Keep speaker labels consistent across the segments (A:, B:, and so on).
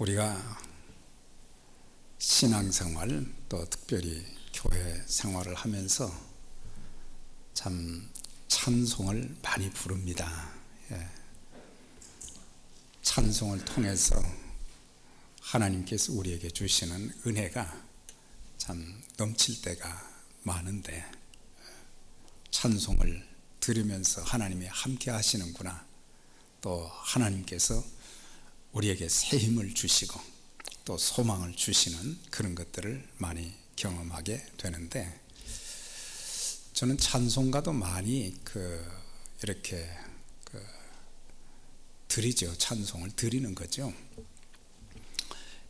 A: 우리가 신앙생활 또 특별히 교회 생활을 하면서 참 찬송을 많이 부릅니다. 찬송을 통해서 하나님께서 우리에게 주시는 은혜가 참 넘칠 때가 많은데, 찬송을 들으면서 하나님이 함께 하시는구나, 또 하나님께서 우리에게 새 힘을 주시고 또 소망을 주시는 그런 것들을 많이 경험하게 되는데, 저는 찬송가도 많이 이렇게 드리죠. 찬송을 드리는 거죠.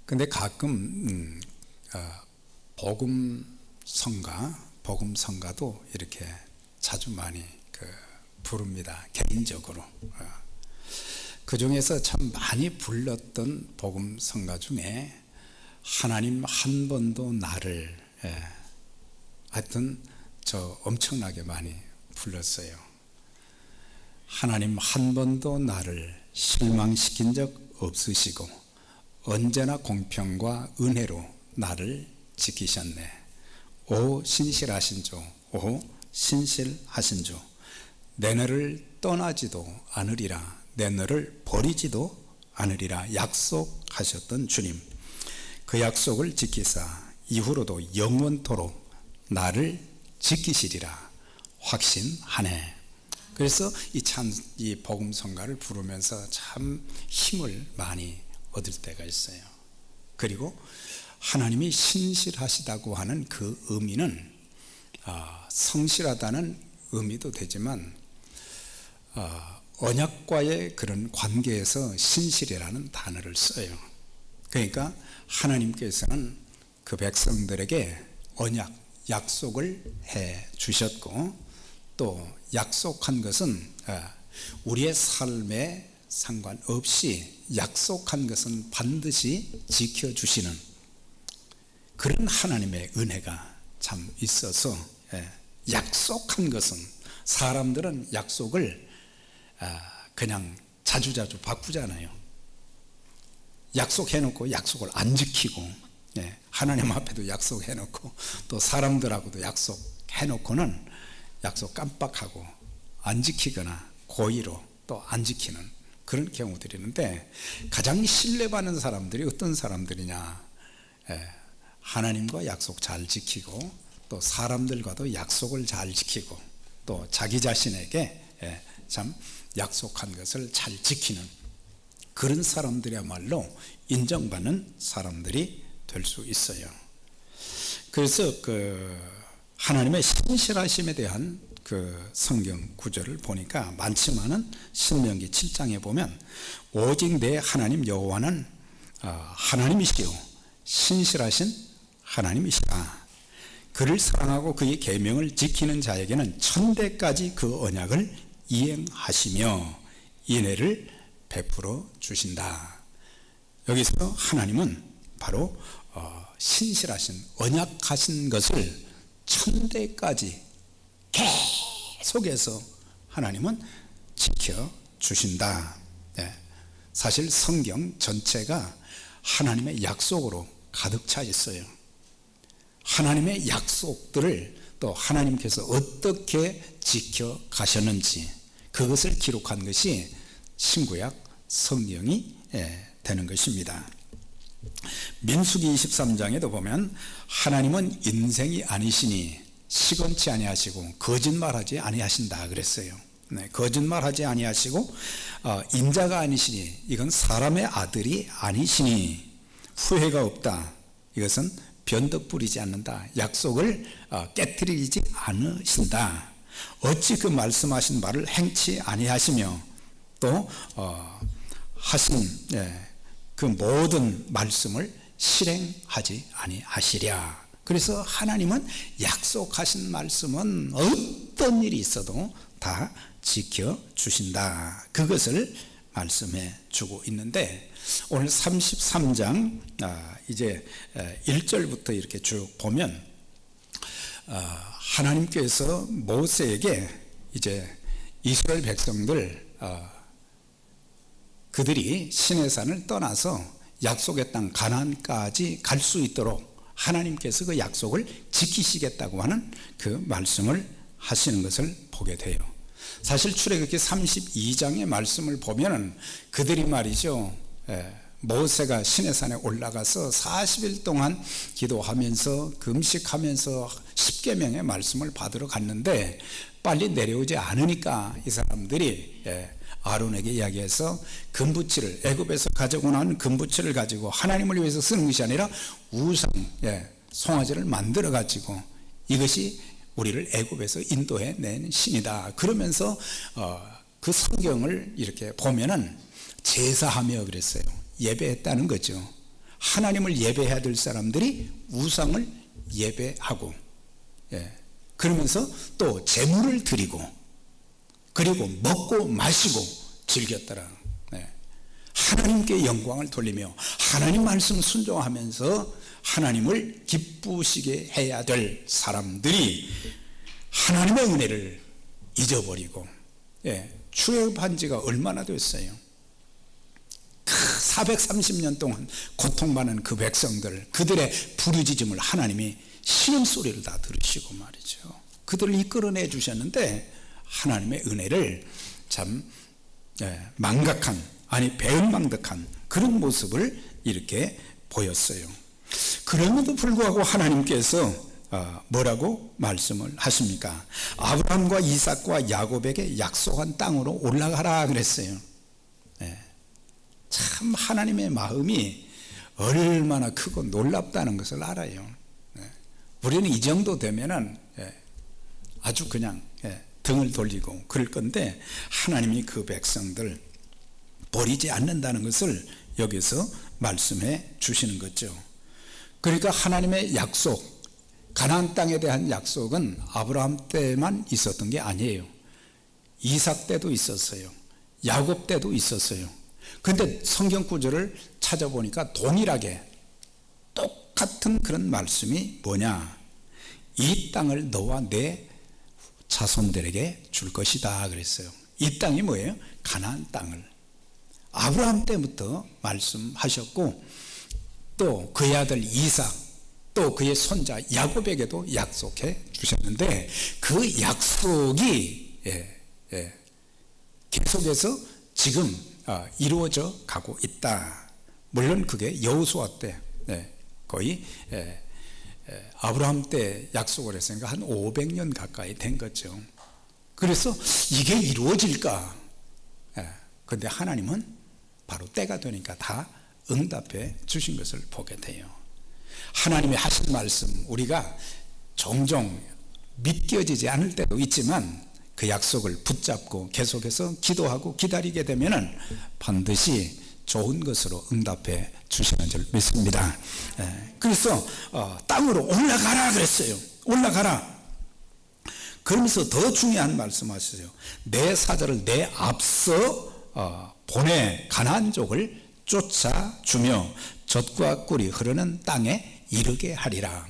A: 근데 가끔 복음성가도 이렇게 자주 많이 부릅니다. 개인적으로. 그 중에서 참 많이 불렀던 복음성가 중에 하나님 한 번도 나를, 하여튼 저 엄청나게 많이 불렀어요. 하나님 한 번도 나를 실망시킨 적 없으시고 언제나 공평과 은혜로 나를 지키셨네. 오 신실하신 주, 오 신실하신 주, 내 너를 떠나지도 않으리라, 내 너를 버리지도 않으리라 약속하셨던 주님, 그 약속을 지키사 이후로도 영원토록 나를 지키시리라 확신하네. 그래서 이 복음성가를 부르면서 참 힘을 많이 얻을 때가 있어요. 그리고 하나님이 신실하시다고 하는 그 의미는 성실하다는 의미도 되지만 언약과의 그런 관계에서 신실이라는 단어를 써요. 그러니까 하나님께서는 그 백성들에게 언약, 약속을 해 주셨고, 또 약속한 것은 우리의 삶에 상관없이 약속한 것은 반드시 지켜주시는 그런 하나님의 은혜가 참 있어서, 약속한 것은, 사람들은 약속을 그냥 자주자주 바꾸잖아요. 약속해놓고 약속을 안 지키고, 하나님 앞에도 약속해놓고 또 사람들하고도 약속해놓고는 약속 깜빡하고 안 지키거나 고의로 또 안 지키는 그런 경우들이 있는데, 가장 신뢰받는 사람들이 어떤 사람들이냐, 하나님과 약속 잘 지키고 또 사람들과도 약속을 잘 지키고 또 자기 자신에게 참 약속한 것을 잘 지키는 그런 사람들이야말로 인정받는 사람들이 될 수 있어요. 그래서 하나님의 신실하심에 대한 성경 구절을 보니까 많지만은 신명기 7장에 보면 오직 내 하나님 여호와는 하나님이시요 신실하신 하나님이시라. 그를 사랑하고 그의 계명을 지키는 자에게는 천대까지 그 언약을 이행하시며 인애를 베풀어 주신다. 여기서 하나님은 바로 신실하신, 언약하신 것을 천대까지 계속해서 하나님은 지켜주신다. 사실 성경 전체가 하나님의 약속으로 가득 차 있어요. 하나님의 약속들을 또 하나님께서 어떻게 지켜가셨는지 그것을 기록한 것이 신구약 성경이 되는 것입니다. 민수기 23장에도 보면 하나님은 인생이 아니시니 시건치 아니하시고 거짓말하지 아니하신다 그랬어요. 거짓말하지 아니하시고 인자가 아니시니, 이건 사람의 아들이 아니시니 후회가 없다, 이것은 변덕 부리지 않는다, 약속을 깨트리지 않으신다, 어찌 그 말씀하신 말을 행치 아니하시며 또 하신 그 모든 말씀을 실행하지 아니하시랴. 그래서 하나님은 약속하신 말씀은 어떤 일이 있어도 다 지켜주신다, 그것을 말씀해 주고 있는데, 오늘 33장 이제 1절부터 이렇게 쭉 보면 하나님께서 모세에게 이제 이스라엘 백성들 그들이 시내산을 떠나서 약속의 땅 가나안까지 갈 수 있도록 하나님께서 그 약속을 지키시겠다고 하는 그 말씀을 하시는 것을 보게 돼요. 사실 출애굽기 32장의 말씀을 보면은 그들이 말이죠, 모세가 시내산에 올라가서 40일 동안 기도하면서 금식하면서 십계명의 말씀을 받으러 갔는데 빨리 내려오지 않으니까 이 사람들이 아론에게 이야기해서 금부치를, 애굽에서 가져고 난 금부치를 가지고 하나님을 위해서 쓰는 것이 아니라 우상, 송아지를 만들어 가지고 이것이 우리를 애굽에서 인도해 낸 신이다. 그러면서 그 성경을 이렇게 보면은 제사하며 그랬어요. 예배했다는 거죠. 하나님을 예배해야 될 사람들이 우상을 예배하고, 그러면서 또 제물을 드리고, 그리고 먹고 마시고 즐겼더라. 하나님께 영광을 돌리며 하나님 말씀 순종하면서 하나님을 기쁘시게 해야 될 사람들이 하나님의 은혜를 잊어버리고, 출애굽한 지가 얼마나 됐어요. 430년 동안 고통받는 그 백성들, 그들의 부르짖음을 하나님이 신음소리를 다 들으시고 말이죠, 그들을 이끌어내 주셨는데 하나님의 은혜를 참 망각한, 아니 배은망덕한 그런 모습을 이렇게 보였어요. 그럼에도 불구하고 하나님께서 뭐라고 말씀을 하십니까? 아브라함과 이삭과 야곱에게 약속한 땅으로 올라가라 그랬어요. 참 하나님의 마음이 얼마나 크고 놀랍다는 것을 알아요. 우리는 이 정도 되면은 아주 그냥 등을 돌리고 그럴 건데, 하나님이 그 백성들 버리지 않는다는 것을 여기서 말씀해 주시는 거죠. 그러니까 하나님의 약속, 가나안 땅에 대한 약속은 아브라함 때만 있었던 게 아니에요. 이삭 때도 있었어요. 야곱 때도 있었어요. 그런데 성경 구절을 찾아보니까 동일하게 똑같은 그런 말씀이 뭐냐, 이 땅을 너와 내 자손들에게 줄 것이다 그랬어요. 이 땅이 뭐예요? 가나안 땅을 아브라함 때부터 말씀하셨고, 또 그의 아들 이삭, 또 그의 손자 야곱에게도 약속해 주셨는데, 그 약속이 계속해서 지금 이루어져 가고 있다. 물론 그게 여호수아 때 거의 아브라함 때 약속을 했으니까 한 500년 가까이 된 거죠. 그래서 이게 이루어질까? 그런데 하나님은 바로 때가 되니까 다 응답해 주신 것을 보게 돼요. 하나님의 하신 말씀, 우리가 종종 믿겨지지 않을 때도 있지만 그 약속을 붙잡고 계속해서 기도하고 기다리게 되면은 반드시 좋은 것으로 응답해 주시는 줄 믿습니다. 그래서 땅으로 올라가라 그랬어요. 올라가라. 그러면서 더 중요한 말씀하시죠. 내 사자를 내 앞서 보내 가나안족을 쫓아주며 젖과 꿀이 흐르는 땅에 이르게 하리라.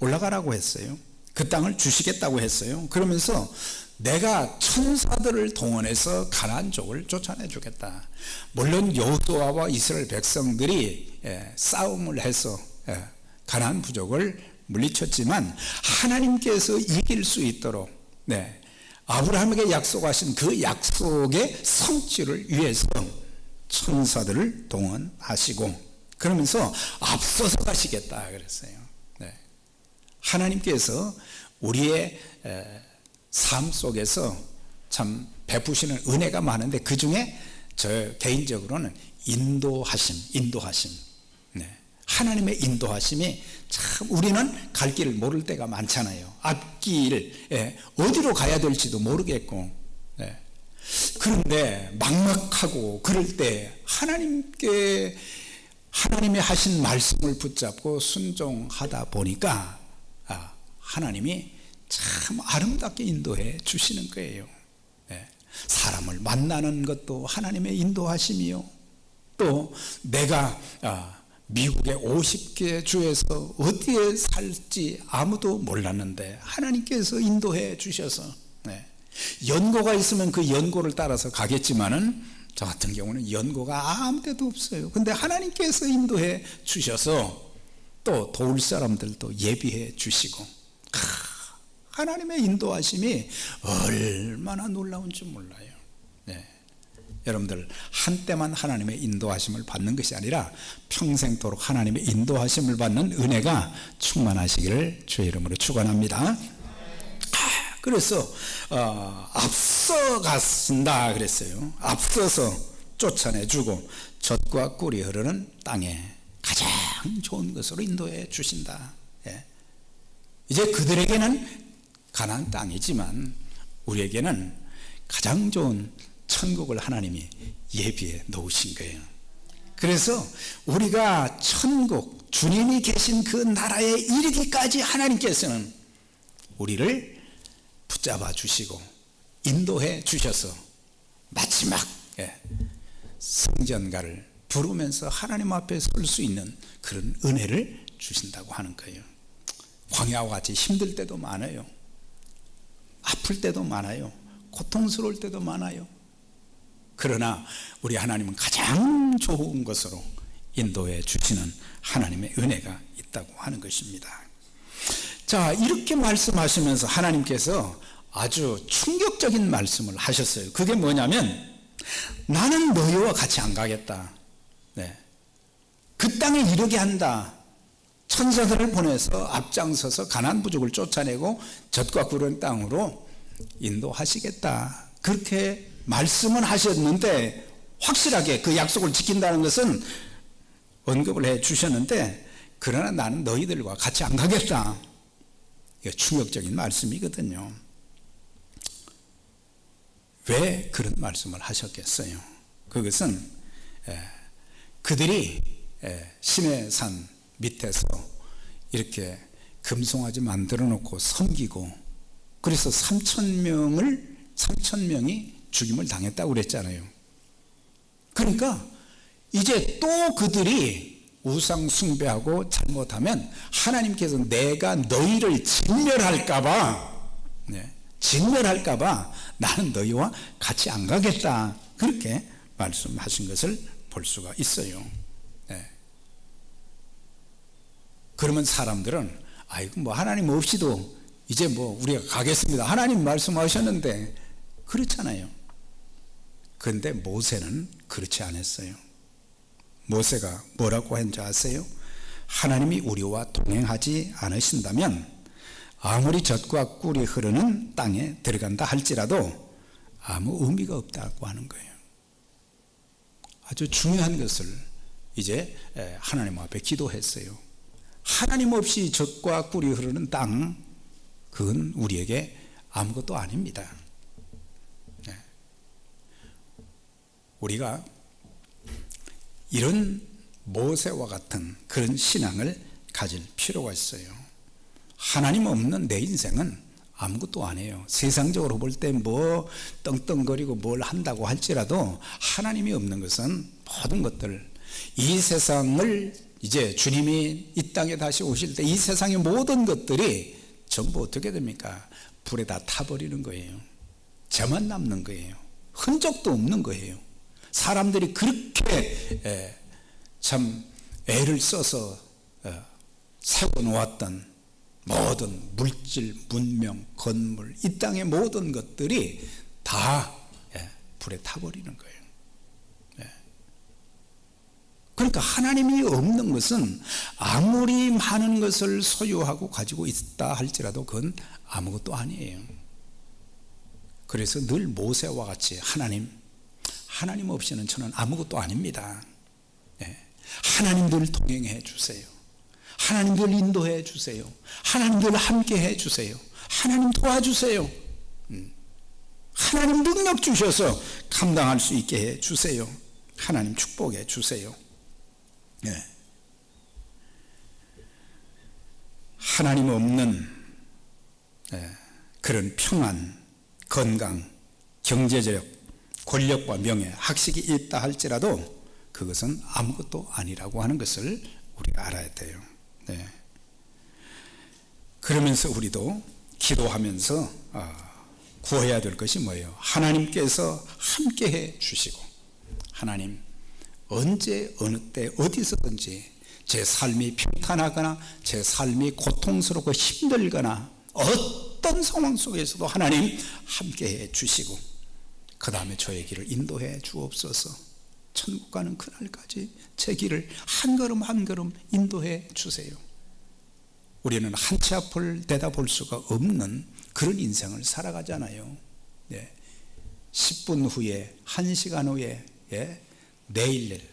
A: 올라가라고 했어요. 그 땅을 주시겠다고 했어요. 그러면서 내가 천사들을 동원해서 가나안족을 쫓아내 주겠다. 물론 여호수아와 이스라엘 백성들이 싸움을 해서 가나안 부족을 물리쳤지만 하나님께서 이길 수 있도록 아브라함에게 약속하신 그 약속의 성취를 위해서 천사들을 동원하시고, 그러면서 앞서서 가시겠다 그랬어요. 하나님께서 우리의 삶 속에서 참 베푸시는 은혜가 많은데, 그 중에 저 개인적으로는 인도하심. 하나님의 인도하심이 참, 우리는 갈 길을 모를 때가 많잖아요. 앞길 어디로 가야 될지도 모르겠고, 그런데 막막하고 그럴 때 하나님이 하신 말씀을 붙잡고 순종하다 보니까 하나님이 참 아름답게 인도해 주시는 거예요. 사람을 만나는 것도 하나님의 인도하심이요, 또 내가 미국의 50개 주에서 어디에 살지 아무도 몰랐는데 하나님께서 인도해 주셔서, 연고가 있으면 그 연고를 따라서 가겠지만은 저 같은 경우는 연고가 아무 데도 없어요. 근데 하나님께서 인도해 주셔서 또 도울 사람들도 예비해 주시고, 하나님의 인도하심이 얼마나 놀라운지 몰라요. 네. 여러분들 한때만 하나님의 인도하심을 받는 것이 아니라 평생토록 하나님의 인도하심을 받는 은혜가 충만하시기를 주의 이름으로 축원합니다. 그래서 앞서갔습니다 그랬어요. 앞서서 쫓아내주고 젖과 꿀이 흐르는 땅에 가장 좋은 것으로 인도해 주신다. 예. 이제 그들에게는 가나안 땅이지만 우리에게는 가장 좋은 천국을 하나님이 예비해 놓으신 거예요. 그래서 우리가 천국, 주님이 계신 그 나라에 이르기까지 하나님께서는 우리를 붙잡아 주시고 인도해 주셔서 마지막 성전가를 부르면서 하나님 앞에 설 수 있는 그런 은혜를 주신다고 하는 거예요. 광야와 같이 힘들 때도 많아요. 아플 때도 많아요. 고통스러울 때도 많아요. 그러나 우리 하나님은 가장 좋은 것으로 인도해 주시는 하나님의 은혜가 있다고 하는 것입니다. 자, 이렇게 말씀하시면서 하나님께서 아주 충격적인 말씀을 하셨어요. 그게 뭐냐면 나는 너희와 같이 안 가겠다. 네. 그 땅에 이르게 한다. 천사들을 보내서 앞장서서 가나안 부족을 쫓아내고 젖과 꿀은 땅으로 인도하시겠다. 그렇게 말씀은 하셨는데 확실하게 그 약속을 지킨다는 것은 언급을 해 주셨는데, 그러나 나는 너희들과 같이 안 가겠다. 이게 충격적인 말씀이거든요. 왜 그런 말씀을 하셨겠어요? 그것은 그들이 시내산 밑에서 이렇게 금송아지 만들어 놓고 섬기고, 그래서 3,000명이 죽임을 당했다고 그랬잖아요. 그러니까 이제 또 그들이 우상 숭배하고 잘못하면 하나님께서 내가 너희를 진멸할까봐 나는 너희와 같이 안 가겠다. 그렇게 말씀하신 것을 볼 수가 있어요. 네. 그러면 사람들은 아이고 뭐 하나님 없이도 이제 뭐 우리가 가겠습니다. 하나님 말씀하셨는데, 그렇잖아요. 그런데 모세는 그렇지 않았어요. 모세가 뭐라고 했는지 아세요? 하나님이 우리와 동행하지 않으신다면 아무리 젖과 꿀이 흐르는 땅에 들어간다 할지라도 아무 의미가 없다고 하는 거예요. 아주 중요한 것을 이제 하나님 앞에 기도했어요. 하나님 없이 젖과 꿀이 흐르는 땅, 그건 우리에게 아무것도 아닙니다. 우리가 이런 모세와 같은 그런 신앙을 가질 필요가 있어요. 하나님 없는 내 인생은 아무것도 아니에요. 세상적으로 볼 때 뭐 떵떵거리고 뭘 한다고 할지라도 하나님이 없는 것은 모든 것들, 이 세상을 이제 주님이 이 땅에 다시 오실 때 이 세상의 모든 것들이 전부 어떻게 됩니까? 불에 다 타버리는 거예요. 저만 남는 거예요. 흔적도 없는 거예요. 사람들이 그렇게 참 애를 써서 세워놓았던 모든 물질, 문명, 건물, 이 땅의 모든 것들이 다 불에 타버리는 거예요. 그러니까 하나님이 없는 것은 아무리 많은 것을 소유하고 가지고 있다 할지라도 그건 아무것도 아니에요. 그래서 늘 모세와 같이 하나님 없이는 저는 아무것도 아닙니다. 하나님 늘 동행해 주세요. 하나님 늘 인도해 주세요. 하나님 늘 함께 해 주세요. 하나님 도와주세요. 하나님 능력 주셔서 감당할 수 있게 해 주세요. 하나님 축복해 주세요. 하나님 없는 그런 평안, 건강, 경제적, 권력과 명예, 학식이 있다 할지라도 그것은 아무것도 아니라고 하는 것을 우리가 알아야 돼요. 그러면서 우리도 기도하면서 구해야 될 것이 뭐예요? 하나님께서 함께해 주시고 하나님, 언제 어느 때 어디서든지 제 삶이 평탄하거나 제 삶이 고통스럽고 힘들거나 어떤 상황 속에서도 하나님 함께해 주시고 그 다음에 저의 길을 인도해 주옵소서. 천국 가는 그날까지 제 길을 한 걸음 한 걸음 인도해 주세요. 우리는 한 치 앞을 내다볼 수가 없는 그런 인생을 살아가잖아요. 10분 후에, 1시간 후에, 내일 일.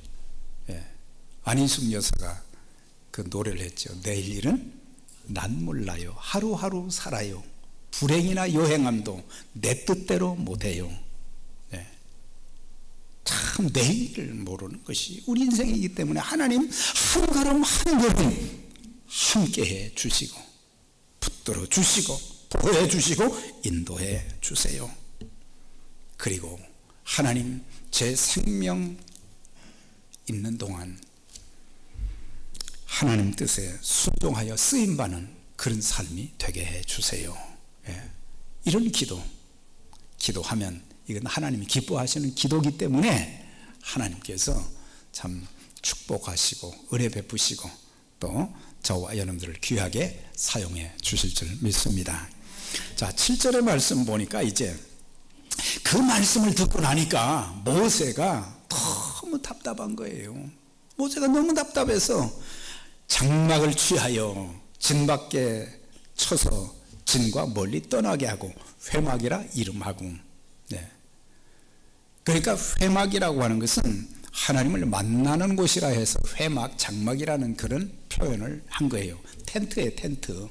A: 안희숙 여사가 그 노래를 했죠. 내일 일은 난 몰라요. 하루하루 살아요. 불행이나 요행함도 내 뜻대로 못해요. 참 내일을 모르는 것이 우리 인생이기 때문에 하나님 한 걸음 한 걸음 함께해 주시고 붙들어 주시고 보호해 주시고 인도해 주세요. 그리고 하나님, 제 생명 있는 동안 하나님 뜻에 순종하여 쓰임받는 그런 삶이 되게 해 주세요. 이런 기도하면 이건 하나님이 기뻐하시는 기도이기 때문에 하나님께서 참 축복하시고 은혜 베푸시고 또 저와 여러분들을 귀하게 사용해 주실 줄 믿습니다. 자, 7절의 말씀 보니까 이제 그 말씀을 듣고 나니까 모세가 너무 답답한 거예요. 모세가 너무 답답해서 장막을 취하여 진 밖에 쳐서 진과 멀리 떠나게 하고 회막이라 이름하고. 그러니까 회막이라고 하는 것은 하나님을 만나는 곳이라 해서 회막, 장막이라는 그런 표현을 한 거예요. 텐트예요, 텐트.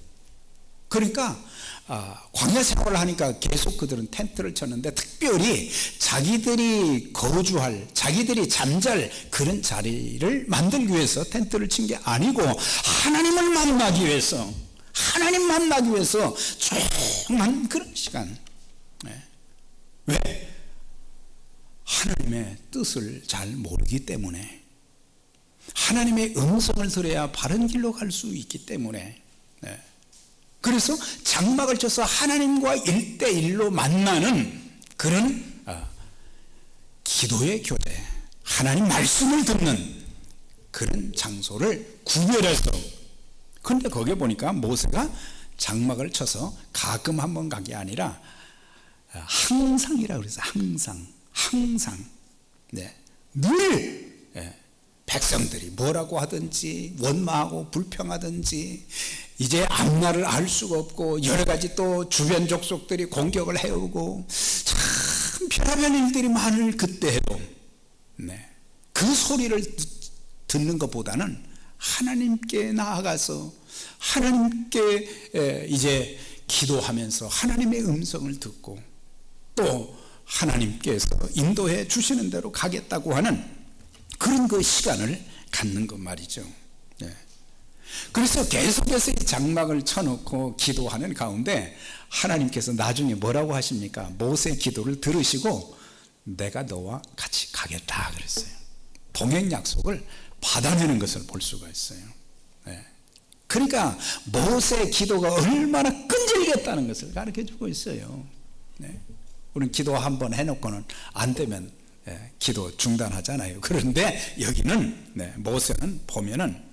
A: 그러니까 광야 생활을 하니까 계속 그들은 텐트를 쳤는데 특별히 자기들이 거주할, 자기들이 잠잘 그런 자리를 만들기 위해서 텐트를 친 게 아니고 하나님을 만나기 위해서, 하나님 만나기 위해서 조용한 그런 시간. 왜? 하나님의 뜻을 잘 모르기 때문에, 하나님의 음성을 들어야 바른 길로 갈 수 있기 때문에. 그래서 장막을 쳐서 하나님과 1대1로 만나는 그런 기도의 교제, 하나님 말씀을 듣는 그런 장소를 구별해서. 그런데 거기에 보니까 모세가 장막을 쳐서 가끔 한번 간 게 아니라 항상이라고 그래서 항상 늘 백성들이 뭐라고 하든지 원망하고 불평하든지 이제 앞날을 알 수가 없고 여러 가지 또 주변 족속들이 공격을 해오고 참 별의별 일들이 많을 그때에도 그 소리를 듣는 것보다는 하나님께 나아가서 하나님께 이제 기도하면서 하나님의 음성을 듣고 또 하나님께서 인도해 주시는 대로 가겠다고 하는 그런 그 시간을 갖는 것 말이죠. 그래서 계속해서 이 장막을 쳐놓고 기도하는 가운데 하나님께서 나중에 뭐라고 하십니까? 모세의 기도를 들으시고 내가 너와 같이 가겠다 그랬어요. 동행 약속을 받아내는 것을 볼 수가 있어요. 그러니까 모세의 기도가 얼마나 끈질겼다는 것을 가르쳐주고 있어요. 우리는 기도 한번 해놓고는 안 되면 기도 중단하잖아요. 그런데 여기는 모세는 보면은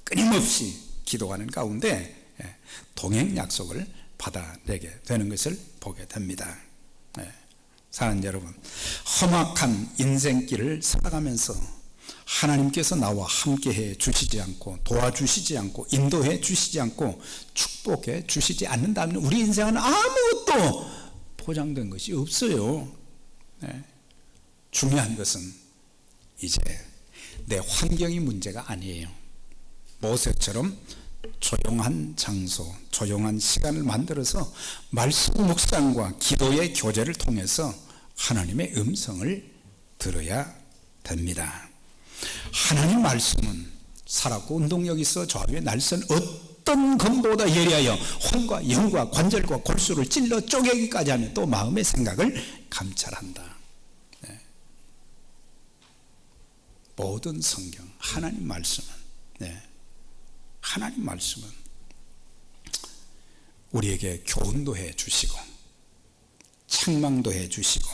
A: 끊임없이 기도하는 가운데 동행 약속을 받아내게 되는 것을 보게 됩니다. 사랑하는 여러분, 험악한 인생길을 살아가면서 하나님께서 나와 함께해 주시지 않고 도와주시지 않고 인도해 주시지 않고 축복해 주시지 않는다면 우리 인생은 아무것도 보장된 것이 없어요. 중요한 것은 이제 내 환경이 문제가 아니에요. 모세처럼 조용한 장소, 조용한 시간을 만들어서 말씀 묵상과 기도의 교제를 통해서 하나님의 음성을 들어야 됩니다. 하나님 말씀은 살았고 운동력 있어 좌우에 날선 어떤 검보다 예리하여 혼과 영과 관절과 골수를 찔러 쪼개기까지 하며 또 마음의 생각을 감찰한다. 모든 성경 하나님 말씀은 하나님 말씀은 우리에게 교훈도 해 주시고 책망도 해 주시고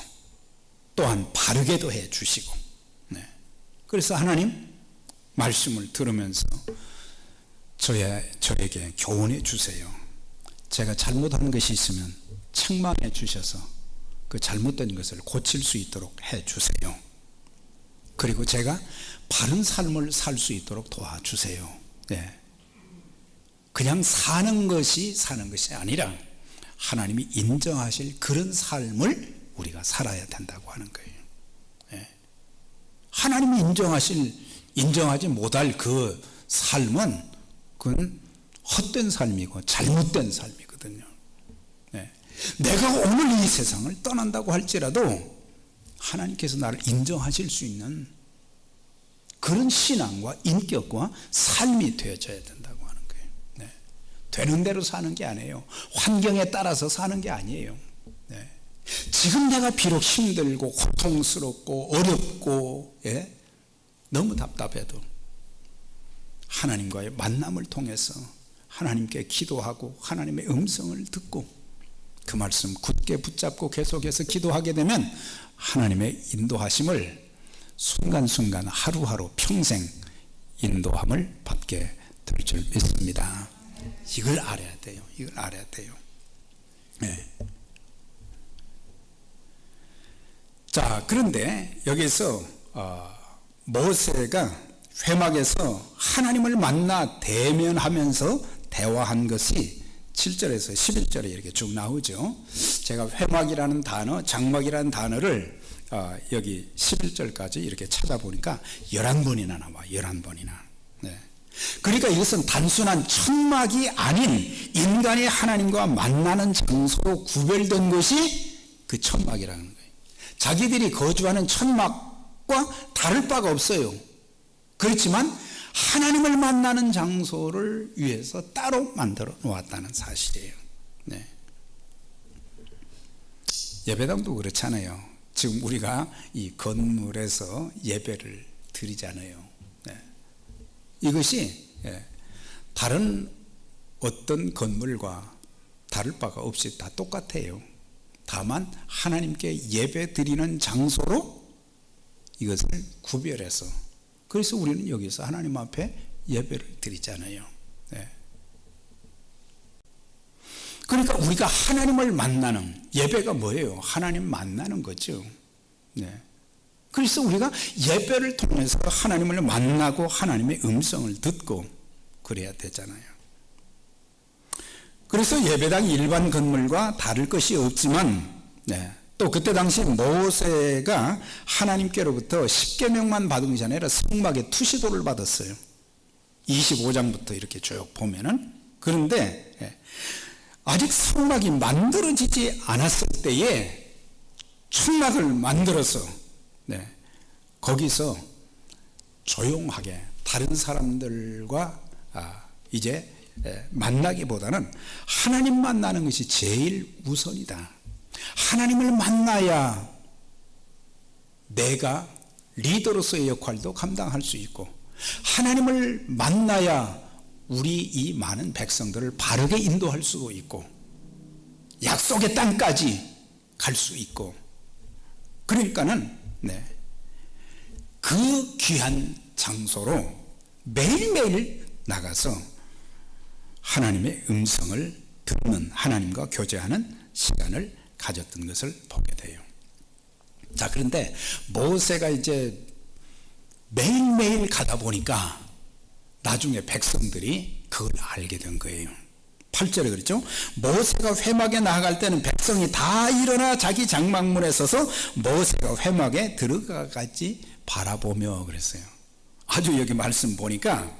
A: 또한 바르게도 해 주시고, 네. 그래서 하나님 말씀을 들으면서 저에게 교훈해 주세요. 제가 잘못한 것이 있으면 책망해 주셔서 그 잘못된 것을 고칠 수 있도록 해 주세요. 그리고 제가 바른 삶을 살 수 있도록 도와주세요. 네. 그냥 사는 것이 아니라 하나님이 인정하실 그런 삶을 우리가 살아야 된다고 하는 거예요. 네. 하나님이 인정하지 못할 그 삶은 그건 헛된 삶이고 잘못된 삶이거든요. 네. 내가 오늘 이 세상을 떠난다고 할지라도 하나님께서 나를 인정하실 수 있는 그런 신앙과 인격과 삶이 되어져야 된다고 하는 거예요. 네. 되는 대로 사는 게 아니에요. 환경에 따라서 사는 게 아니에요. 네. 지금 내가 비록 힘들고 고통스럽고 어렵고, 예? 너무 답답해도 하나님과의 만남을 통해서 하나님께 기도하고 하나님의 음성을 듣고 그 말씀 굳게 붙잡고 계속해서 기도하게 되면 하나님의 인도하심을 순간순간 하루하루 평생 인도함을 받게 될 줄 믿습니다. 이걸 알아야 돼요. 이걸 알아야 돼요. 네. 자, 그런데 여기서 모세가 회막에서 하나님을 만나 대면하면서 대화한 것이 7절에서 11절에 이렇게 쭉 나오죠. 제가 회막이라는 단어, 장막이라는 단어를 여기 11절까지 이렇게 찾아보니까 11번이나 나와. 11번이나. 네. 그러니까 이것은 단순한 천막이 아닌 인간이 하나님과 만나는 장소로 구별된 것이 그 천막이라는 거예요. 자기들이 거주하는 천막과 다를 바가 없어요. 그렇지만 하나님을 만나는 장소를 위해서 따로 만들어 놓았다는 사실이에요. 네. 예배당도 그렇잖아요. 지금 우리가 이 건물에서 예배를 드리잖아요. 네. 이것이 다른 어떤 건물과 다를 바가 없이 다 똑같아요. 다만 하나님께 예배 드리는 장소로 이것을 구별해서, 그래서 우리는 여기서 하나님 앞에 예배를 드리잖아요. 네. 그러니까 우리가 하나님을 만나는 예배가 뭐예요? 하나님 만나는 거죠. 네. 그래서 우리가 예배를 통해서 하나님을 만나고 하나님의 음성을 듣고 그래야 되잖아요. 그래서 예배당이 일반 건물과 다를 것이 없지만, 네. 또 그때 당시 모세가 하나님께로부터 십계명만 받은 것이 아니라 성막의 투시도를 받았어요. 25장부터 이렇게 쭉 보면은. 그런데 아직 성막이 만들어지지 않았을 때에 천막을 만들어서, 네, 거기서 조용하게 다른 사람들과 이제 만나기보다는 하나님 만나는 것이 제일 우선이다. 하나님을 만나야 내가 리더로서의 역할도 감당할 수 있고, 하나님을 만나야 우리 이 많은 백성들을 바르게 인도할 수 있고, 약속의 땅까지 갈 수 있고, 그러니까는 그 귀한 장소로 매일매일 나가서 하나님의 음성을 듣는, 하나님과 교제하는 시간을 가졌던 것을 보게 돼요. 자, 그런데 모세가 이제 매일매일 가다 보니까 나중에 백성들이 그걸 알게 된 거예요. 8절에 그랬죠. 모세가 회막에 나아갈 때는 백성이 다 일어나 자기 장막문에 서서 모세가 회막에 들어가까지 바라보며 그랬어요. 아주 여기 말씀 보니까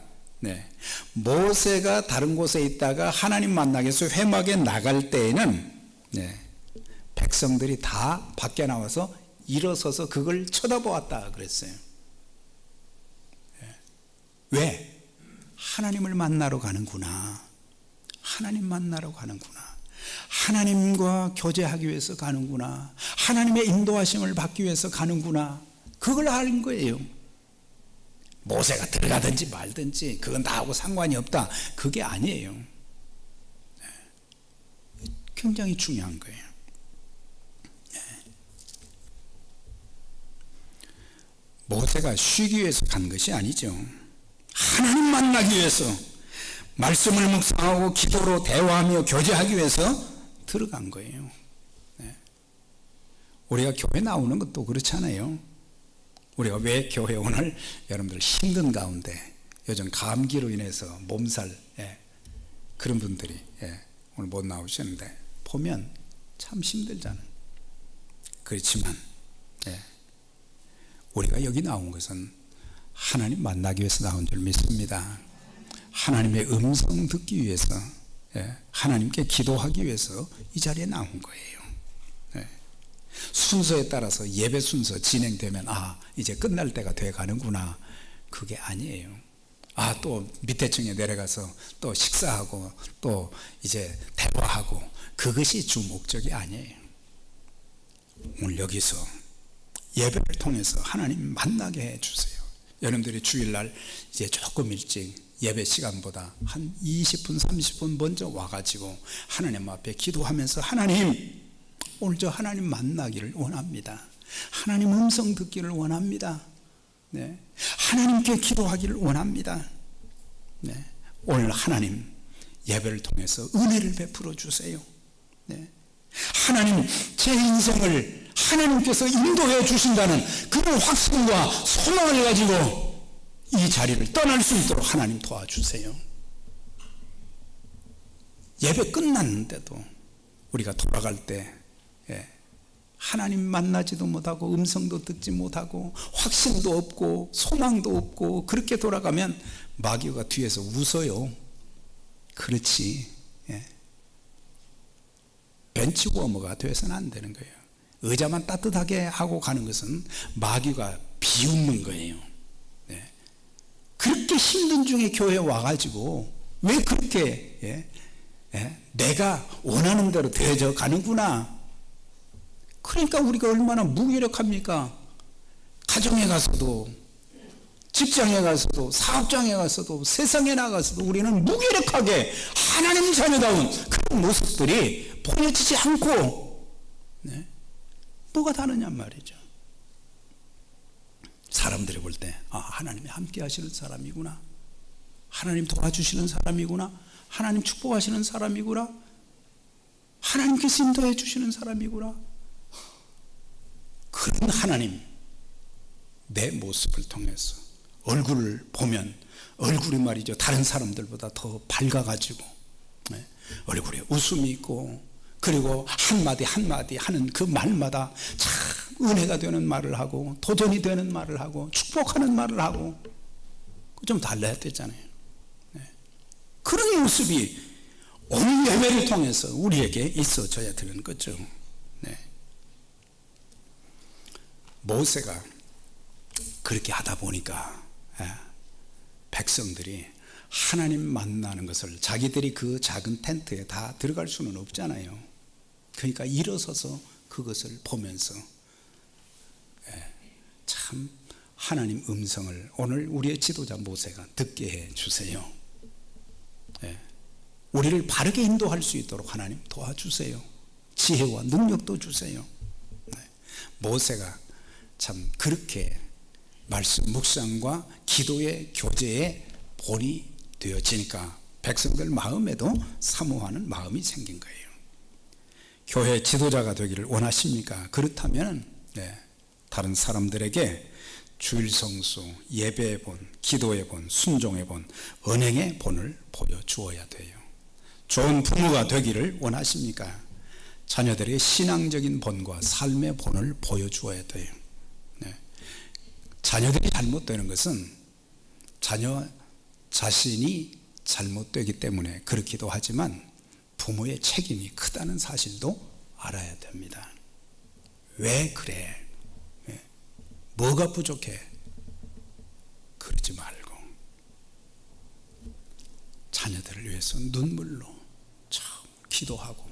A: 모세가 다른 곳에 있다가 하나님 만나기 위해서 회막에 나갈 때에는 백성들이 다 밖에 나와서 일어서서 그걸 쳐다보았다 그랬어요. 왜? 하나님을 만나러 가는구나. 하나님 만나러 가는구나. 하나님과 교제하기 위해서 가는구나. 하나님의 인도하심을 받기 위해서 가는구나. 그걸 아는 거예요. 모세가 들어가든지 말든지 그건 나하고 상관이 없다. 그게 아니에요. 굉장히 중요한 거예요. 모세가 쉬기 위해서 간 것이 아니죠. 하나님 만나기 위해서, 말씀을 묵상하고 기도로 대화하며 교제하기 위해서 들어간 거예요. 네. 우리가 교회 나오는 것도 그렇잖아요. 우리가 왜 교회 오늘 여러분들 힘든 가운데, 요즘 감기로 인해서 몸살, 그런 분들이 오늘 못 나오시는데 보면 참 힘들잖아요. 그렇지만 우리가 여기 나온 것은 하나님 만나기 위해서 나온 줄 믿습니다. 하나님의 음성 듣기 위해서, 하나님께 기도하기 위해서 이 자리에 나온 거예요. 순서에 따라서 예배 순서 진행되면 이제 끝날 때가 돼 가는구나, 그게 아니에요. 또 밑에 층에 내려가서 또 식사하고 또 이제 대화하고, 그것이 주 목적이 아니에요. 오늘 여기서 예배를 통해서 하나님 만나게 해 주세요. 여러분들이 주일날 이제 조금 일찍 예배 시간보다 한 20분 30분 먼저 와가지고 하나님 앞에 기도하면서, 하나님 오늘 저 하나님 만나기를 원합니다. 하나님 음성 듣기를 원합니다. 하나님께 기도하기를 원합니다. 오늘 하나님 예배를 통해서 은혜를 베풀어 주세요. 하나님 제 인생을 하나님께서 인도해 주신다는 그런 확신과 소망을 가지고 이 자리를 떠날 수 있도록 하나님 도와주세요. 예배 끝났는데도 우리가 돌아갈 때 하나님 만나지도 못하고 음성도 듣지 못하고 확신도 없고 소망도 없고, 그렇게 돌아가면 마귀가 뒤에서 웃어요. 그렇지, 벤치워머가 되어서는 안 되는 거예요. 의자만 따뜻하게 하고 가는 것은 마귀가 비웃는 거예요. 그렇게 힘든 중에 교회에 와가지고 왜 그렇게 내가 원하는 대로 되어져 가는구나. 그러니까 우리가 얼마나 무기력합니까? 가정에 가서도, 직장에 가서도, 사업장에 가서도, 세상에 나가서도 우리는 무기력하게 하나님 자녀다운 그런 모습들이 보여지지 않고, 뭐가 다르냔 말이죠. 사람들이 볼 때 하나님이 함께 하시는 사람이구나, 하나님 도와주시는 사람이구나, 하나님 축복하시는 사람이구나, 하나님께서 인도해 주시는 사람이구나. 그런 하나님, 내 모습을 통해서 얼굴을 보면 얼굴이 말이죠, 다른 사람들보다 더 밝아가지고 얼굴에 웃음이 있고, 그리고 한마디 한마디 하는 그 말마다 참 은혜가 되는 말을 하고, 도전이 되는 말을 하고, 축복하는 말을 하고, 좀 달라야 되잖아요. 그런 모습이 오늘 예배를 통해서 우리에게 있어져야 되는 거죠. 모세가 그렇게 하다 보니까 백성들이 하나님 만나는 것을, 자기들이 그 작은 텐트에 다 들어갈 수는 없잖아요. 그러니까 일어서서 그것을 보면서 참 하나님 음성을 오늘 우리의 지도자 모세가 듣게 해 주세요. 우리를 바르게 인도할 수 있도록 하나님 도와주세요. 지혜와 능력도 주세요. 모세가 참 그렇게 말씀 묵상과 기도의 교제에 본이 되어지니까 백성들 마음에도 사모하는 마음이 생긴 거예요. 교회 지도자가 되기를 원하십니까? 그렇다면 다른 사람들에게 주일 성수, 예배의 본, 기도의 본, 순종의 본, 은행의 본을 보여주어야 돼요. 좋은 부모가 되기를 원하십니까? 자녀들의 신앙적인 본과 삶의 본을 보여주어야 돼요. 자녀들이 잘못되는 것은 자녀 자신이 잘못되기 때문에 그렇기도 하지만 부모의 책임이 크다는 사실도 알아야 됩니다. 왜 그래? 뭐가 부족해? 그러지 말고 자녀들을 위해서 눈물로 참 기도하고,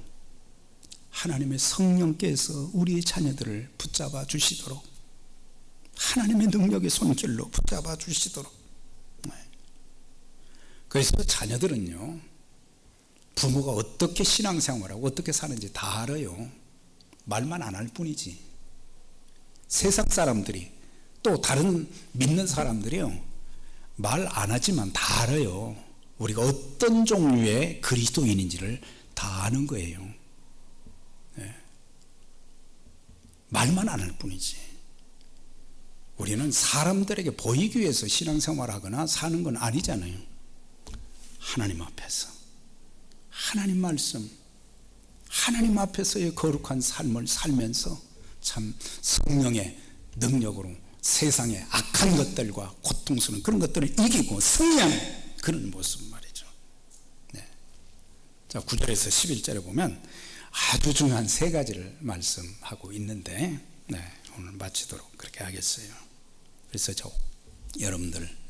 A: 하나님의 성령께서 우리의 자녀들을 붙잡아 주시도록, 하나님의 능력의 손길로 붙잡아 주시도록. 그래서 자녀들은요, 부모가 어떻게 신앙생활하고 어떻게 사는지 다 알아요. 말만 안 할 뿐이지. 세상 사람들이 또 다른 믿는 사람들이요, 말 안 하지만 다 알아요. 우리가 어떤 종류의 그리스도인인지를 다 아는 거예요. 네. 말만 안 할 뿐이지. 우리는 사람들에게 보이기 위해서 신앙생활하거나 사는 건 아니잖아요. 하나님 앞에서, 하나님 말씀, 하나님 앞에서의 거룩한 삶을 살면서 참 성령의 능력으로 세상의 악한 것들과 고통스러운 그런 것들을 이기고 승리하는 그런 모습 말이죠. 네. 자, 9절에서 11절에 보면 아주 중요한 세 가지를 말씀하고 있는데, 네, 오늘 마치도록 그렇게 하겠어요. 그래서 여러분들,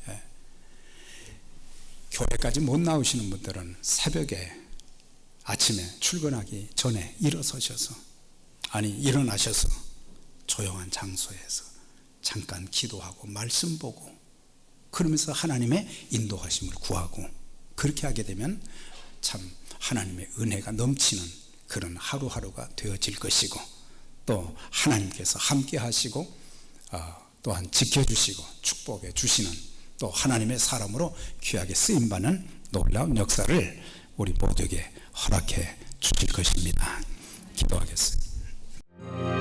A: 교회까지 못 나오시는 분들은 새벽에 아침에 출근하기 전에 일어나셔서 조용한 장소에서 잠깐 기도하고 말씀 보고 그러면서 하나님의 인도하심을 구하고, 그렇게 하게 되면 참 하나님의 은혜가 넘치는 그런 하루하루가 되어질 것이고, 또 하나님께서 함께 하시고 또한 지켜주시고 축복해 주시는, 또 하나님의 사람으로 귀하게 쓰임받는 놀라운 역사를 우리 모두에게 허락해 주실 것입니다. 기도하겠습니다.